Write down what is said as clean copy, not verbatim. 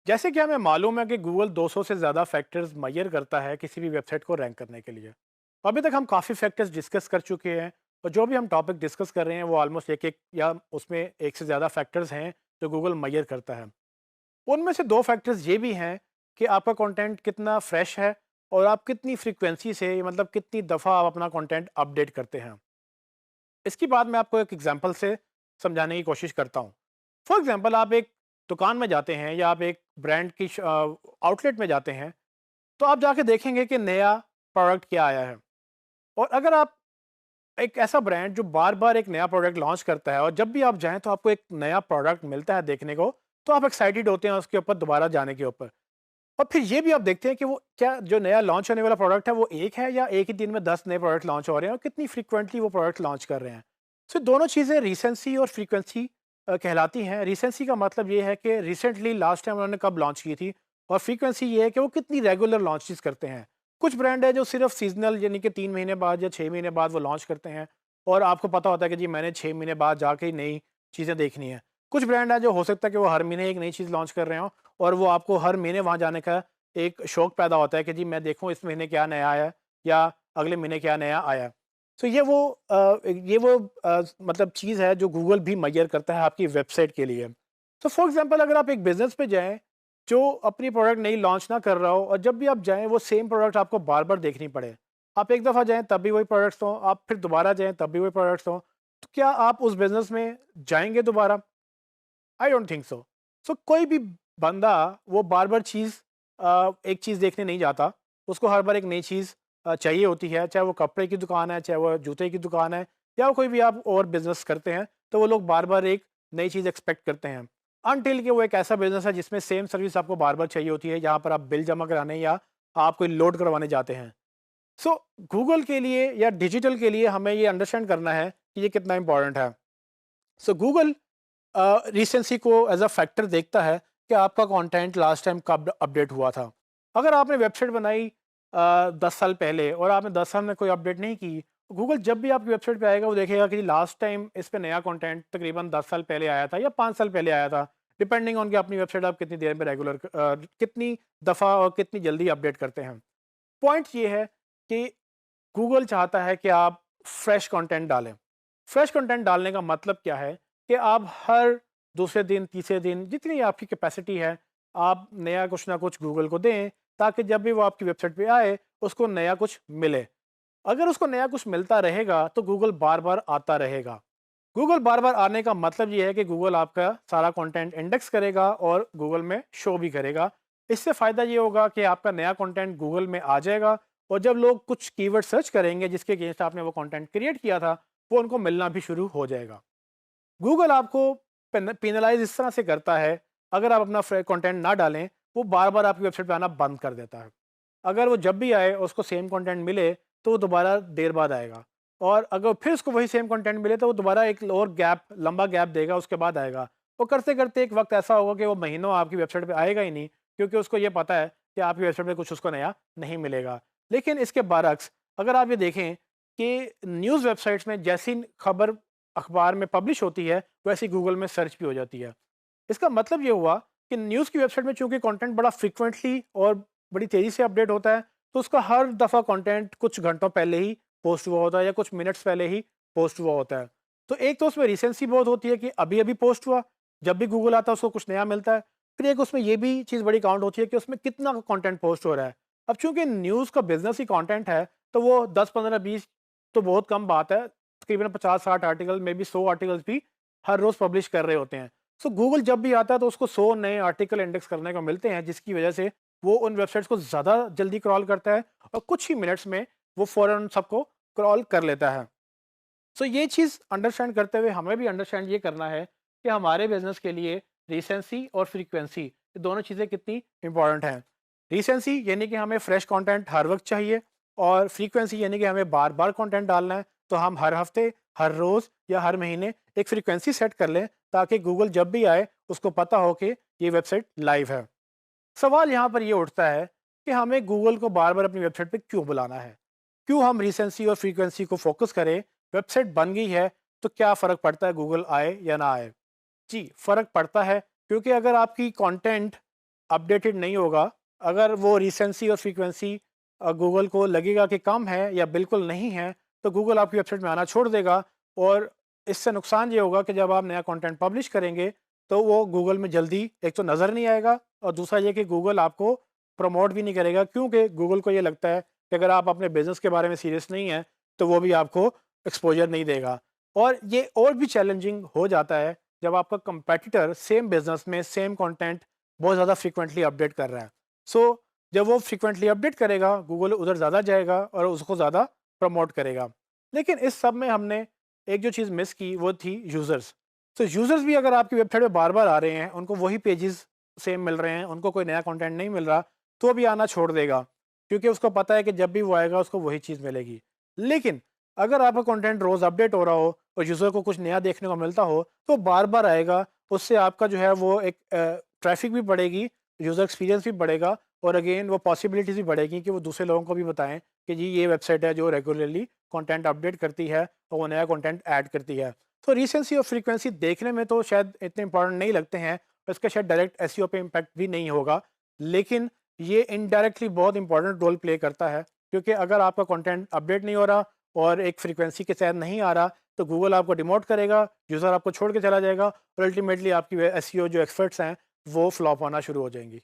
जैसे कि हमें मालूम है कि गूगल 200 से ज़्यादा फैक्टर्स मेजर करता है किसी भी वेबसाइट को रैंक करने के लिए। अभी तक हम काफ़ी फैक्टर्स डिस्कस कर चुके हैं और जो भी हम टॉपिक डिस्कस कर रहे हैं वो ऑलमोस्ट एक एक या उसमें एक से ज़्यादा फैक्टर्स हैं जो गूगल मेजर करता है। उनमें से दो फैक्टर्स ये भी हैं कि आपका कंटेंट कितना फ्रेश है और आप कितनी फ्रीक्वेंसी से मतलब कितनी दफ़ा आप अपना कंटेंट अपडेट करते हैं। इसकी बात मैं आपको एक एग्जांपल से समझाने की कोशिश करता हूँ। फॉर एग्जांपल आप एक दुकान में जाते हैं या आप एक ब्रांड की आउटलेट में जाते हैं, तो आप जाके देखेंगे कि नया प्रोडक्ट क्या आया है। और अगर आप एक ऐसा ब्रांड जो बार-बार एक नया प्रोडक्ट लॉन्च करता है और जब भी आप जाएँ तो आपको एक नया प्रोडक्ट मिलता है देखने को, तो आप एक्साइटेड होते हैं उसके ऊपर दोबारा जाने के ऊपर। और फिर ये भी आप देखते हैं कि वो क्या जो नया लॉन्च होने वाला प्रोडक्ट है वो एक है या एक ही दिन में 10 नए प्रोडक्ट लॉन्च हो रहे हैं और कितनी फ्रीक्वेंटली वो प्रोडक्ट लॉन्च कर रहे हैं। सो दोनों चीज़ें रिसेंसी और फ्रीक्वेंसी कहलाती हैं। रिसेंसी का मतलब ये है कि रिसेंटली लास्ट टाइम उन्होंने कब लॉन्च की थी, और फ्रीक्वेंसी ये है कि वो कितनी रेगुलर लॉन्चेस करते हैं। कुछ ब्रांड है जो सिर्फ सीजनल यानी कि 3 महीने बाद या 6 महीने बाद वो लॉन्च करते हैं और आपको पता होता है कि जी मैंने 6 महीने बाद जाके ही नई चीज़ें देखनी है। कुछ ब्रांड है जो हो सकता है कि वो हर महीने एक नई चीज़ लॉन्च कर रहे हों और वो आपको हर महीने वहाँ जाने का एक शौक पैदा होता है कि जी मैं देखूँ इस महीने क्या नया आया है या अगले महीने क्या नया आया है। तो मतलब चीज़ है जो गूगल भी मेजर करता है आपकी वेबसाइट के लिए। तो फॉर एग्जांपल अगर आप एक बिज़नेस पे जाएँ जो अपनी प्रोडक्ट नई लॉन्च ना कर रहा हो और जब भी आप जाएँ वो सेम प्रोडक्ट आपको बार-बार देखनी पड़े। आप एक दफ़ा जाएँ तब भी वही प्रोडक्ट्स हों, आप फिर दोबारा जाएँ तब भी वही प्रोडक्ट्स हों, तो क्या आप उस बिज़नेस में जाएँगे दोबारा? I don't think so. सो कोई भी बंदा वो बार-बार एक चीज़ देखने नहीं जाता। उसको हर बार एक नई चीज़ चाहिए होती है, चाहे वो कपड़े की दुकान है, चाहे वो जूते की दुकान है या कोई भी आप और बिज़नेस करते हैं, तो वो लोग बार-बार एक नई चीज़ एक्सपेक्ट करते हैं। अनटिल कि वो एक ऐसा बिज़नेस है जिसमें सेम सर्विस आपको बार-बार चाहिए होती है, जहाँ पर आप बिल जमा कराने या आप कोई लोड करवाने जाते हैं। सो गूगल के लिए या डिजिटल के लिए हमें ये अंडरस्टैंड करना है कि ये कितना इम्पोर्टेंट है। सो गूगल रिसेंसी को एज अ फैक्टर देखता है कि आपका कंटेंट लास्ट टाइम कब अपडेट हुआ था। अगर आपने वेबसाइट बनाई 10 साल पहले और आपने 10 साल में कोई अपडेट नहीं की, गूगल जब भी आपकी वेबसाइट पे आएगा वो देखेगा कि लास्ट टाइम इस पे नया कंटेंट तकरीबन 10 साल पहले आया था या 5 साल पहले आया था, डिपेंडिंग ऑन कि अपनी वेबसाइट आप कितनी देर में कितनी दफ़ा और कितनी जल्दी अपडेट करते हैं। पॉइंट ये है कि गूगल चाहता है कि आप फ्रेश कंटेंट डालें। फ्रेश कंटेंट डालने का मतलब क्या है कि आप हर दूसरे दिन, तीसरे दिन जितनी आपकी कैपेसिटी है, आप नया कुछ ना कुछ गूगल को दें ताकि जब भी वो आपकी वेबसाइट पे आए, उसको नया कुछ मिले। अगर उसको नया कुछ मिलता रहेगा, तो गूगल बार-बार आता रहेगा। गूगल बार-बार आने का मतलब ये है कि गूगल आपका सारा कंटेंट इंडेक्स करेगा और गूगल में शो भी करेगा। इससे फ़ायदा ये होगा कि आपका नया कंटेंट गूगल में आ जाएगा और जब लोग कुछ कीवर्ड सर्च करेंगे जिसके अगेंस्ट आपने वो कंटेंट क्रिएट किया था, वो उनको मिलना भी शुरू हो जाएगा। गूगल आपको पेनलाइज़ इस तरह से करता है, अगर आप अपना कंटेंट ना डालें, वो बार-बार आपकी वेबसाइट पे आना बंद कर देता है। अगर वो जब भी आए उसको सेम कंटेंट मिले, तो वो दोबारा देर बाद आएगा और अगर फिर उसको वही सेम कंटेंट मिले, तो वो दोबारा एक और लंबा गैप देगा, उसके बाद आएगा। वो करते-करते एक वक़्त ऐसा होगा कि वो महीनों आपकी वेबसाइट पे आएगा ही नहीं, क्योंकि उसको ये पता है कि आपकी वेबसाइट पे कुछ उसको नया नहीं मिलेगा। लेकिन इसके बरअक्स अगर आप ये देखें कि न्यूज़ वेबसाइट्स में जैसी खबर अखबार में पब्लिश होती है, वैसे गूगल में सर्च भी हो जाती है। इसका मतलब ये हुआ कि न्यूज़ की वेबसाइट में चूँकि कंटेंट बड़ा फ्रीक्वेंटली और बड़ी तेज़ी से अपडेट होता है, तो उसका हर दफ़ा कंटेंट कुछ घंटों पहले ही पोस्ट हुआ होता है या कुछ मिनट्स पहले ही पोस्ट हुआ होता है। तो एक तो उसमें रिसेंसी बहुत होती है कि अभी-अभी पोस्ट हुआ, जब भी गूगल आता है उसको कुछ नया मिलता है। फिर एक उसमें ये भी चीज़ बड़ी काउंट होती है कि उसमें कितना कंटेंट पोस्ट हो रहा है। अब चूँकि न्यूज़ का बिज़नेस ही कंटेंट है, तो वो 10, 15, 20 तो बहुत कम बात है। तकरीबन 50-60 आर्टिकल, मे बी 100 आर्टिकल्स भी हर रोज़ पब्लिश कर रहे होते हैं। सो गूगल जब भी आता है तो उसको 100 नए आर्टिकल इंडेक्स करने को मिलते हैं, जिसकी वजह से वो उन वेबसाइट्स को ज़्यादा जल्दी क्रॉल करता है और कुछ ही मिनट्स में वो फ़ौरन सबको क्रॉल कर लेता है। सो ये चीज़ अंडरस्टैंड करते हुए हमें भी अंडरस्टैंड ये करना है कि हमारे बिज़नेस के लिए रिसेंसी और फ्रीक्वेंसी ये दोनों चीज़ें कितनी इंपॉर्टेंट हैं। रिसेंसी यानी कि हमें फ्रेश कंटेंट हर वक्त चाहिए और फ्रीक्वेंसी यानी कि हमें बार-बार कंटेंट डालना है। तो हम हर हफ्ते, हर रोज़ या हर महीने एक फ्रीक्वेंसी सेट कर लें ताकि गूगल जब भी आए उसको पता हो कि ये वेबसाइट लाइव है। सवाल यहाँ पर ये उठता है कि हमें गूगल को बार-बार अपनी वेबसाइट पे क्यों बुलाना है? क्यों हम रिसेंसी और फ्रीक्वेंसी को फोकस करें? वेबसाइट बन गई है तो क्या फ़र्क पड़ता है गूगल आए या ना आए? जी, फ़र्क पड़ता है क्योंकि अगर आपकी कंटेंट अपडेटेड नहीं होगा, अगर वो रिसेंसी और फ्रीक्वेंसी गूगल को लगेगा कि कम है या बिल्कुल नहीं है, तो गूगल आपकी वेबसाइट में आना छोड़ देगा। और इससे नुकसान ये होगा कि जब आप नया कंटेंट पब्लिश करेंगे, तो वो गूगल में जल्दी एक तो नज़र नहीं आएगा, और दूसरा ये कि गूगल आपको प्रमोट भी नहीं करेगा, क्योंकि गूगल को ये लगता है कि अगर आप अपने बिज़नेस के बारे में सीरियस नहीं हैं, तो वो भी आपको एक्सपोजर नहीं देगा। और ये और भी चैलेंजिंग हो जाता है जब आपका कंपेटिटर सेम बिज़नेस में सेम कंटेंट बहुत ज़्यादा फ्रीक्वेंटली अपडेट कर रहा है। सो जब वो फ्रीक्वेंटली अपडेट करेगा, गूगल उधर ज़्यादा जाएगा और उसको ज़्यादा प्रमोट करेगा। लेकिन इस सब में हमने एक जो चीज़ मिस की वो थी यूज़र्स। तो यूज़र्स भी अगर आपकी वेबसाइट पे बार-बार आ रहे हैं, उनको वही पेजेस सेम मिल रहे हैं, उनको कोई नया कंटेंट नहीं मिल रहा, तो भी आना छोड़ देगा, क्योंकि उसको पता है कि जब भी वो आएगा उसको वही चीज़ मिलेगी। लेकिन अगर आपका कंटेंट रोज़ अपडेट हो रहा हो और यूज़र को कुछ नया देखने को मिलता हो, तो बार-बार आएगा। उससे आपका जो है वो एक ट्रैफ़िक भी बढ़ेगी, यूज़र एक्सपीरियंस भी बढ़ेगा, और अगेन वो पॉसिबिलिटीज़ भी बढ़ेगी कि वो दूसरे लोगों को भी बताएँ कि जी ये वेबसाइट है जो रेगुलरली कंटेंट अपडेट करती है और वो नया कंटेंट ऐड करती है। तो रिसेंसी और फ्रीक्वेंसी देखने में तो शायद इतने इंपॉर्टेंट नहीं लगते हैं, और इसका शायद डायरेक्ट एसईओ पे इम्पैक्ट भी नहीं होगा। लेकिन ये इनडायरेक्टली बहुत इंपॉर्टेंट रोल प्ले करता है, क्योंकि अगर आपका कंटेंट अपडेट नहीं हो रहा और एक फ्रीक्वेंसी के तहत नहीं आ रहा, तो गूगल आपको डिमोट करेगा, यूज़र आपको छोड़ के चला जाएगा, और अल्टीमेटली आपकी एसईओ जो एक्सपर्ट्स हैं, वो फ्लॉप होना शुरू हो जाएंगी।